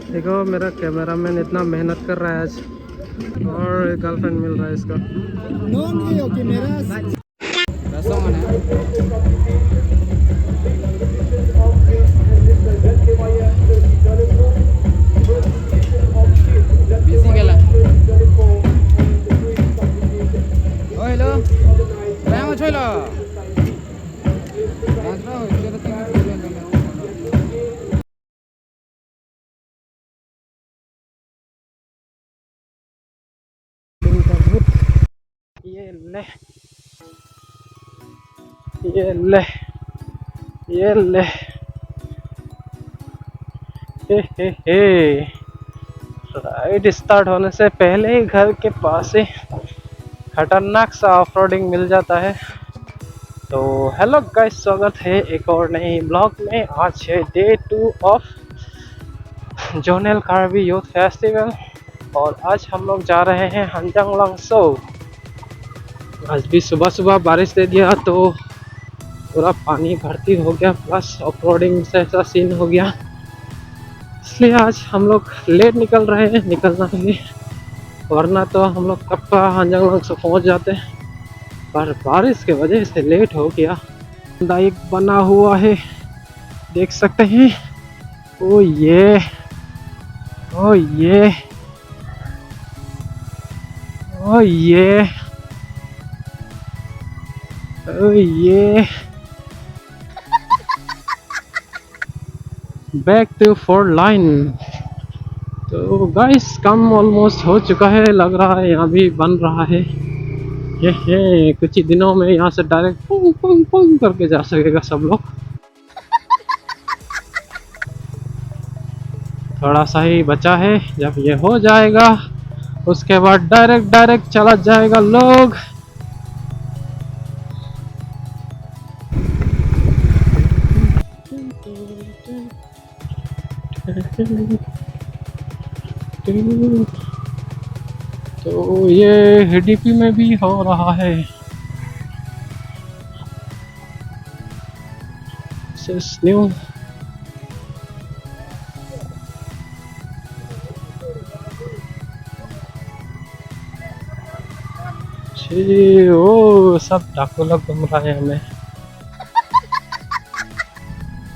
देखो मेरा कैमरामैन इतना मेहनत कर रहा है आज, और गर्लफ्रेंड मिल रहा है इसका। बिजी गेला ओ हेलो काय छोइलो ये ले ये ले ये ले हे राइड स्टार्ट होने से पहले ही घर के पास ही खतरनाक सा ऑफरोडिंग मिल जाता है। तो हेलो गाइस, स्वागत है एक और नई ब्लॉग में। आज है डे 2 ऑफ जोनेल कार्बी यूथ फेस्टिवल और आज हम लोग जा रहे हैं हंजंग लंगसो। आज भी सुबह सुबह बारिश दे दिया तो पूरा पानी भर्ती हो गया, प्लस ऑफरोडिंग से ऐसा सीन हो गया, इसलिए आज हम लोग लेट निकल रहे हैं। निकलना है, वरना तो हम लोग कब का हंजंग लंगसो पहुंच जाते हैं, पर बारिश के वजह से लेट हो गया। एक बना हुआ है, देख सकते हैं। ओ ये ओ ये ओ ये ओ ये बैक टू 4 लाइन। तो गाइस काम ऑलमोस्ट हो चुका है, लग रहा है यहाँ भी बन रहा है। ये कुछ ही दिनों में यहाँ से डायरेक्ट पुंग पुंग पुंग करके जा सकेगा सब लोग। थोड़ा सा ही बचा है, जब ये हो जाएगा उसके बाद डायरेक्ट चला जाएगा लोग। तो ये HDP में भी हो रहा है। न्यू ओ सब डाकू लोग घूम रहा है हमें।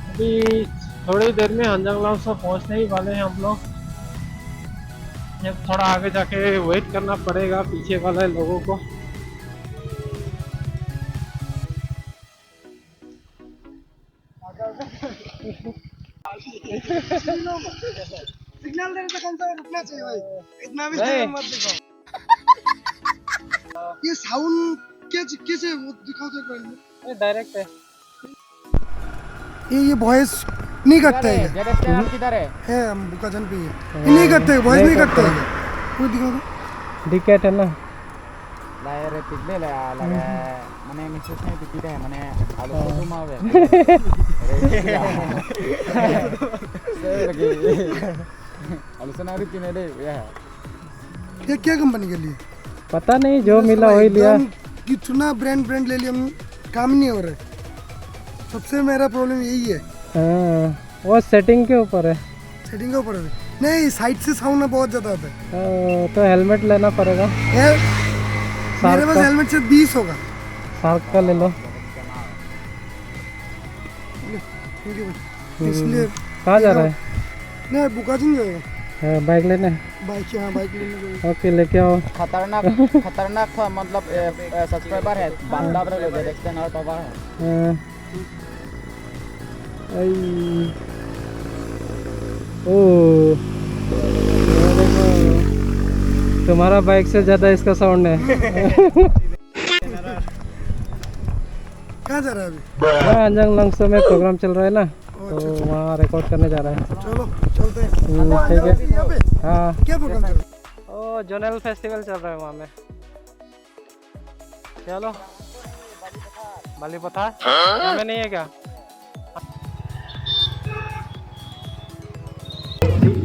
अभी थोड़ी देर में हंजंग लंगसो पहुंचने ही वाले हैं हम लोग। अब थोड़ा आगे जाके वेट करना पड़ेगा पीछे वाले लोगों को। सिग्नल देने से कौन सा रुकना चाहिए भाई, इतना भी मत दिखाओ। ये साउंड कैसे वो दिखाओ तो एक ये डायरेक्ट है। ये वॉइस नहीं करता है। जेड किधर है हम बुकाजन पे ये नहीं करते, वॉइस नहीं करता है। वो दिखाओ तो डिकेट है ना लायर पिगले लगा माने मिसेस ने टिकट है माने आलू फोटो मावे आलोचना रीति में दे ये क्या कंपनी के लिए पता नहीं, जो मिला वही लिया। कितना ब्रांड ले लिया, हम काम नहीं हो रहा है। सबसे मेरा प्रॉब्लम यही है। हाँ, वो सेटिंग के ऊपर है। सेटिंग के ऊपर है नहीं, साइड से साउंड बहुत ज्यादा आता है। तो हेलमेट लेना पड़ेगा। मेरे पास हेलमेट से 20 होगा। सार्क का ले लो। इसलिए कहाँ जा रहा है? नहीं बुकाजिन जाएगा। बाइक लेने? बाइक लेने। ओके, लेके आओ। खतरनाक था, मतलब सब्सक्राइबर है बंदा पर देखते हैं और पावर है। ओ तुम्हारा बाइक से ज्यादा इसका साउंड है। कहाँ जा रहा है अभी? हंजंग लंगसो में प्रोग्राम चल रहा है ना, तो वहाँ रिकॉर्ड करने जा रहा है। चलो चलते हैं। ठीक है। हाँ, क्या प्रोग्राम चल रहा है? ओ जोनेल फेस्टिवल चल रहा है वहाँ में। चलो बाली पथार यहाँ में नहीं है क्या?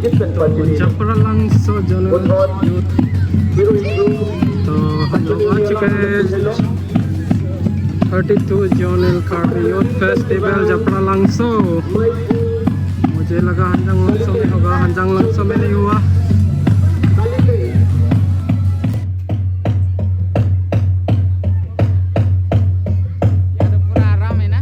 जपरा लंगसो जोनेल यूथ, तो हम लोग आ चुके हैं 32 जोनेल कार्बी यूथ फेस्टिवल जपरा लंगसो। मुझे मुझे लगा हंजंग लॉन्गसो में होगा, हंजंग लॉन्गसो में नहीं हुआ। ये तो पूरा आराम है ना।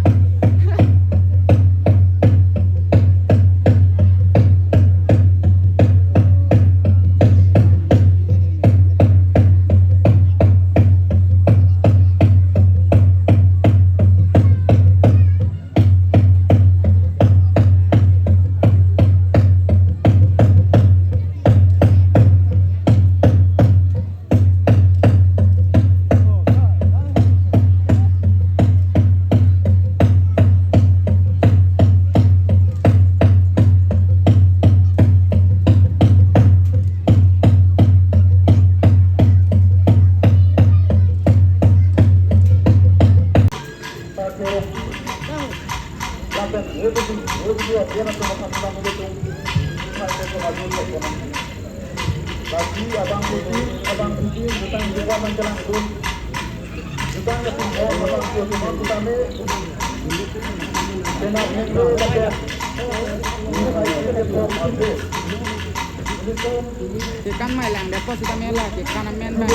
Ikan mailang depo sita mela ikan amen ba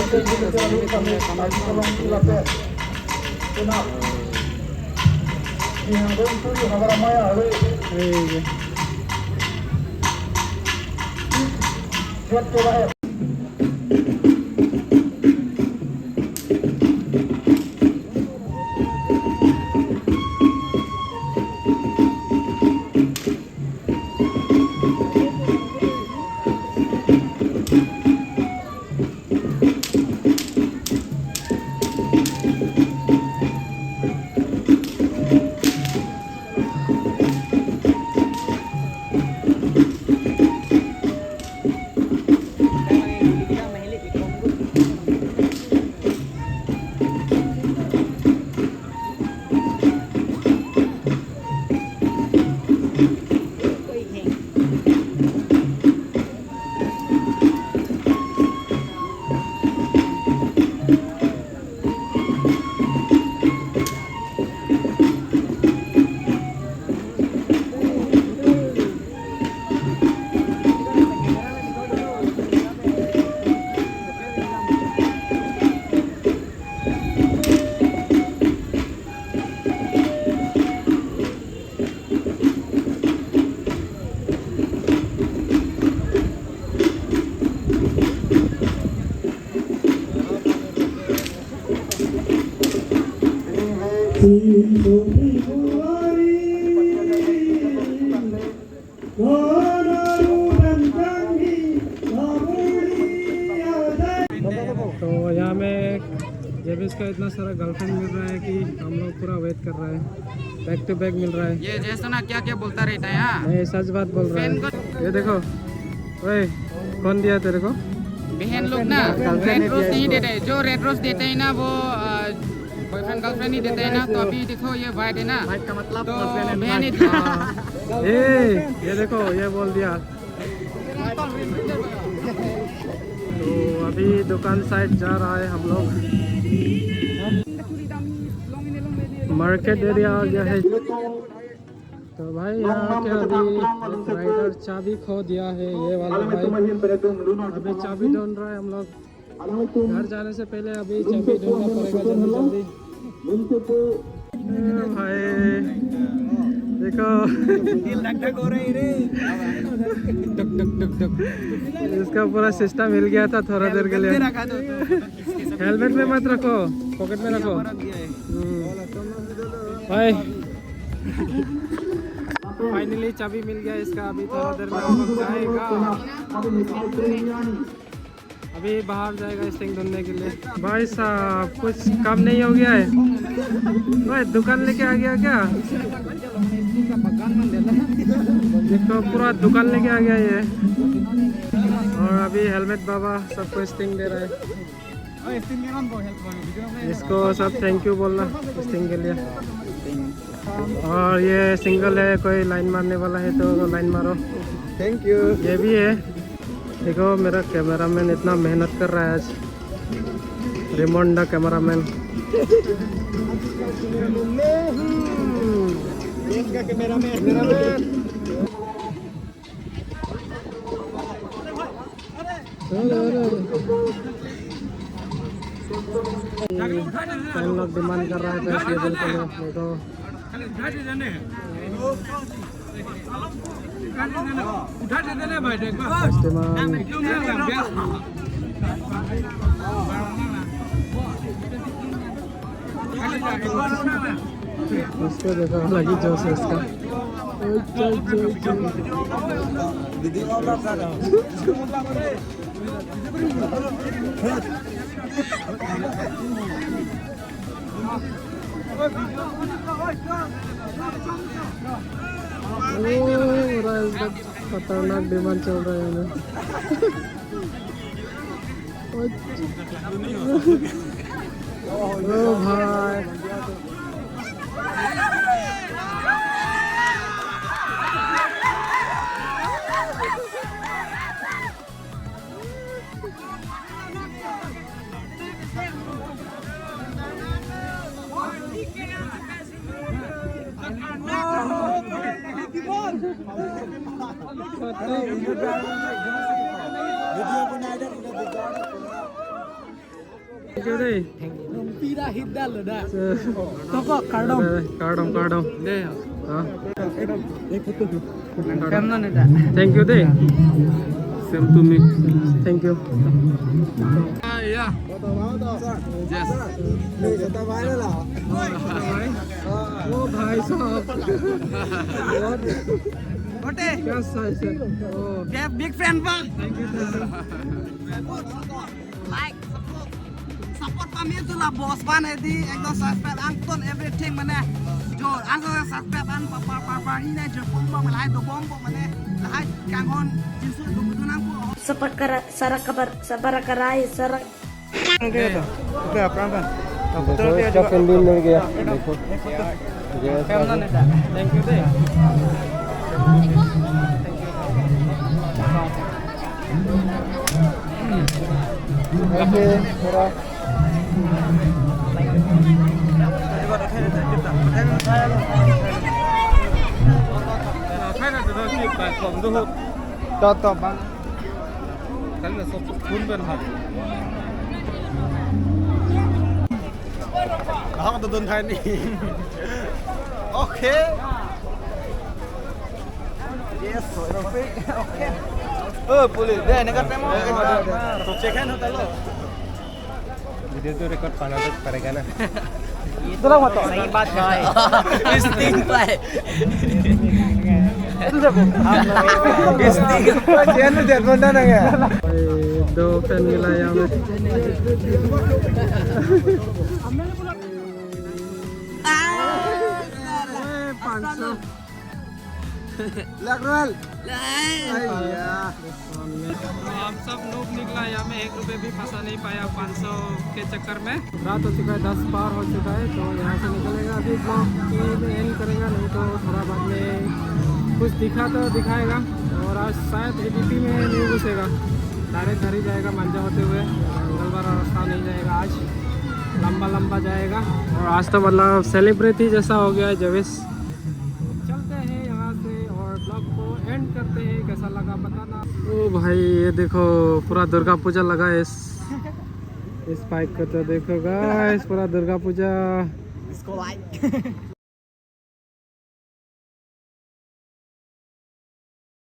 तो यहाँ में जब इसका इतना सारा गर्लफ्रेंड मिल रहा है कि हम लोग पूरा वेट कर रहे हैं, बैक टू बैक मिल रहा है। ये जैसा ना क्या क्या बोलता रहता है हाँ। नहीं सच बात बोल रहा है। ये देखो, ओए कौन दिया तेरे को? बहन लोग ना रेड रोज नहीं देते, जो रेड रोज देते हैं ना वो बॉयफ्रेंड गर्लफ्रेंड ही देते हैं ना। तो अभी देखो ये वाइट है ना, वाइट का मतलब तो बहन ही ये देखो ये बोल दिया। तो अभी दुकान साइड जा रहा है हम लोग, मार्केट एरिया आ गया है। तो भाई यहाँ के अभी एक राइडर चाबी खो दिया है, ये वाला भाई अभी चाबी ढूंढ रहा है। हम लोग घर जाने से पहले अभी चाबी ढूंढना पड़ेगा जल्दी जल्दी। भाई देखो इसका पूरा सिस्टम हिल गया था थोड़ा देर के लिए। हेलमेट में मत रखो, पॉकेट में रखो भाई। फाइनली चाबी मिल गया इसका, अभी थोड़ा देर में हम लोग जाएगा, अभी बाहर जाएगा स्टिंग ढूंढने के लिए। भाई साहब कुछ काम नहीं हो गया है भाई, दुकान लेके आ गया क्या? देखो पूरा दुकान लेके आ गया ये, और अभी हेलमेट बाबा सबको स्टिंग दे रहा है। इसको सब थैंक यू बोलना स्टिंग के लिए। और ये सिंगल है, कोई लाइन मारने वाला है तो लाइन मारो। Thank you. ये भी है, देखो मेरा कैमरामैन इतना मेहनत कर रहा है आज, रिमोंडा कैमरामैन। फैन लोग डिमांड कर रहा है तो टेबल के लिए देखो इसको देखो लगी जोश है इसका खतरनाक डिमांड चल रहा है ना ओ भाई Thank you deh. Same to me. Thank you. Yeah. Yes. Oh भाई साहब क्या साइज है Dia big fan bang. Like support kami itu lah bos pan di ekdom subscribe angton everything mana jo angton subscribe an papa ini je pompa malai do bombo mana lahai kangon jisu do budunang pu sabarakarai sarak देखो इसका पेंडिल मिल गया देखो thank you they okay थोड़ा तो bang kan là số phun bên hạt đó tôi tuân thay đi ok yes rồi ok boleh deh ini kan memang तो check है होता लो video तो रिकॉर्ड पाना तो पड़ेगा ना itu lah motor सही बात है listing pak चैनल दे बंदा ना क्या दो फैन मिला यहाँ में 500 लग रहा हम सब लोग निकला यहाँ में 1 रुपये भी फंसा नहीं पाया 500 के चक्कर में रात हो चुका है 10 पार हो चुका है तो यहाँ से निकलेगा अभी ब्लॉग एंड करेगा नहीं तो थोड़ा बाद में कुछ दिखा तो दिखाएगा और आज शायद एबीपी में नहीं घुसेगा डायरेक्ट घर ही जाएगा मांझा होते हुए मंगलवार रास्ता नहीं जाएगा आज लंबा लंबा जाएगा और आज तो मतलब सेलिब्रिटी जैसा हो गया है जवेश चलते हैं यहाँ से और ब्लॉग को एंड करते हैं कैसा लगा बताना ओ भाई ये देखो पूरा दुर्गा पूजा लगा है इस बाइक को तो देखो गाइस पूरा दुर्गा पूजा इसको लाइक